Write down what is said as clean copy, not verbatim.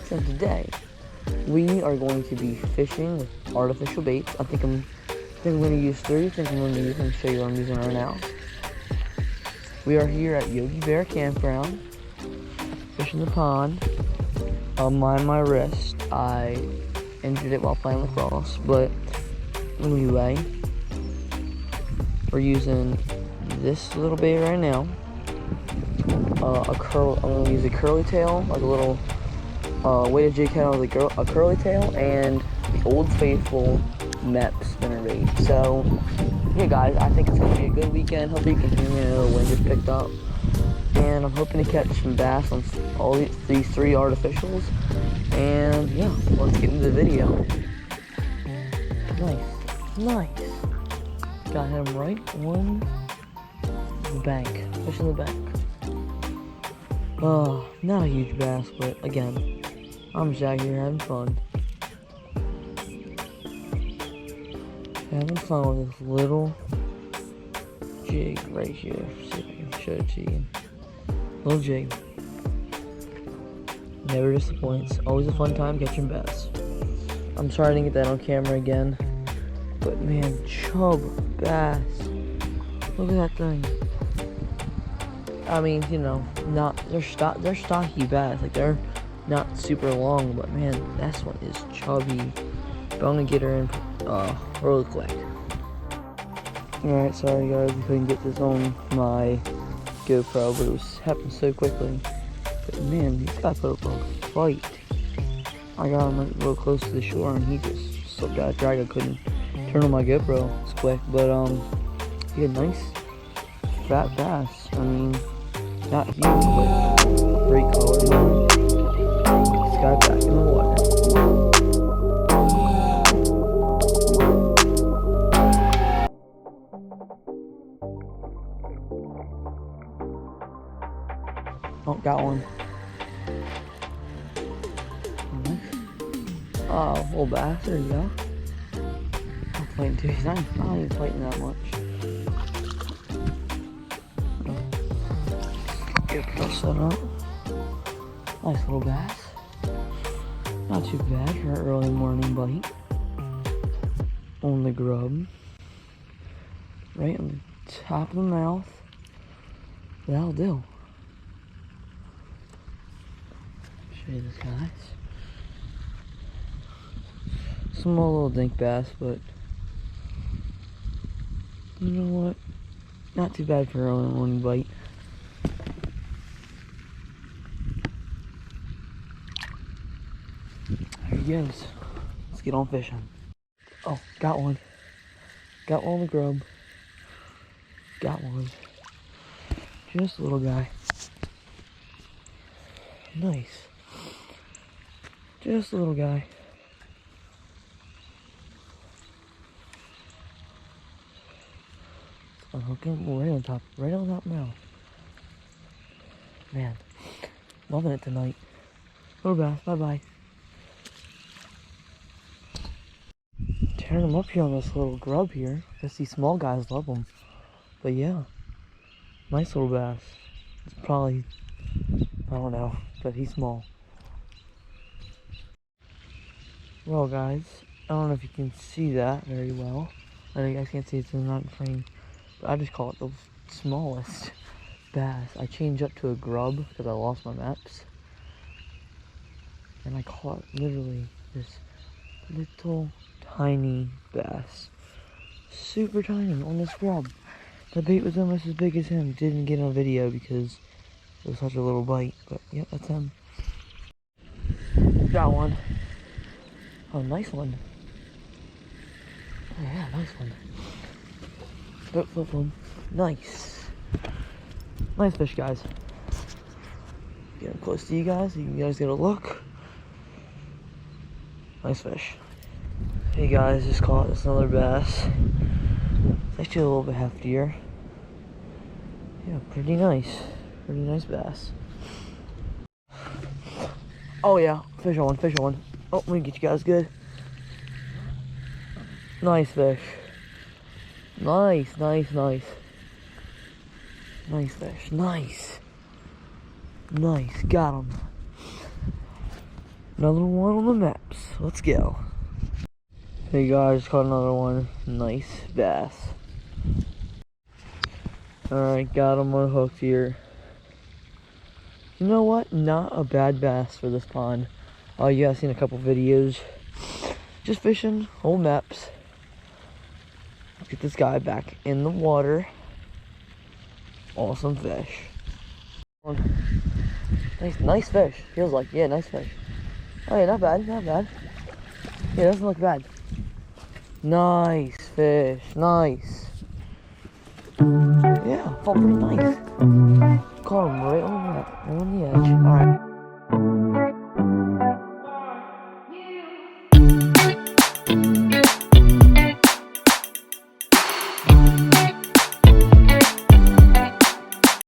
Fin-addicts, and today we are going to be fishing with artificial baits. I think I'm going to use three. I think I'm going to use them and show you what I'm using right now. We are here at Yogi Bear Campground, fishing the pond. Mind my wrist. I injured it while playing lacrosse, but anyway, we're using this little bait right now. I'm going to use a curly tail, like a little weighted jig head on a curly tail, and the Old Faithful Mep spinnerbait. So, yeah, guys, I think it's going to be a good weekend. Hopefully you can hear me. I know the wind just picked up. And I'm hoping to catch some bass on all these three artificials. And, yeah, let's get into the video. Nice. Got him right on the bank. Fishing the bank. Not a huge bass, but again, I'm just out here having fun. Having fun with this little jig right here. See if I can show it to you. Little jig. Never disappoints. Always a fun time catching bass. I'm sorry I didn't get that on camera again. But man, chub bass. Look at that thing. I mean, you know, they're stocky bass. Like, they're not super long, but man, this one is chubby. But I'm gonna get her in really quick. Alright, sorry guys, I couldn't get this on my GoPro, but it was happening so quickly. But man, this guy put up a fight. I got him a little close to the shore, and he just slipped out of drag. I couldn't turn on my GoPro as quick, but he had nice fat bass. I mean, not huge, but great color. This guy back in the water. Oh, got one. Oh, little bass. There you go. I'm fighting too. He's not even fighting that much. Get set up. Nice little bass. Not too bad for an early morning bite. On the grub. Right on the top of the mouth. That'll do. Show you this, guys. Small little dink bass, but you know what? Not too bad for an early morning bite. There he goes. Let's get on fishing. Oh, got one. Got one on the grub. Got one. Just a little guy. Nice. Just a little guy. I'm hooking right on top now. Man, loving it tonight. Little bass, bye-bye. Tearing them up here on this little grub here. Guess these small guys love them. But yeah, nice little bass. It's probably, I don't know, but he's small. Well guys, I don't know if you can see that very well. I know you guys can't see it, it's not in frame. But I just call it the smallest bass. I changed up to a grub because I lost my maps. And I caught literally this little tiny bass. Super tiny on this grub. The bait was almost as big as him. Didn't get on video because it was such a little bite. But yep, that's him. Got one. Oh, nice one. Oh yeah, nice one. Flip one. Nice. Nice fish, guys. Getting close to you guys so you guys get a look. Nice fish. Hey guys, just caught this another bass. It's actually a little bit heftier. Yeah, pretty nice. Pretty nice bass. Oh yeah, fish on one. Oh, let me get you guys good. Nice fish. Nice. Nice fish. Nice. Got him. Another one on the maps. Let's go. Hey guys, caught another one. Nice bass. Alright, got him on hooked here. You know what? Not a bad bass for this pond. You guys seen a couple videos. Just fishing, old maps. Let's get this guy back in the water. Awesome fish. Nice fish. Feels like, yeah, nice fish. Oh yeah, not bad, not bad. Yeah, doesn't look bad. Nice fish, nice. Yeah, felt pretty nice. Caught him right on the edge. Alright.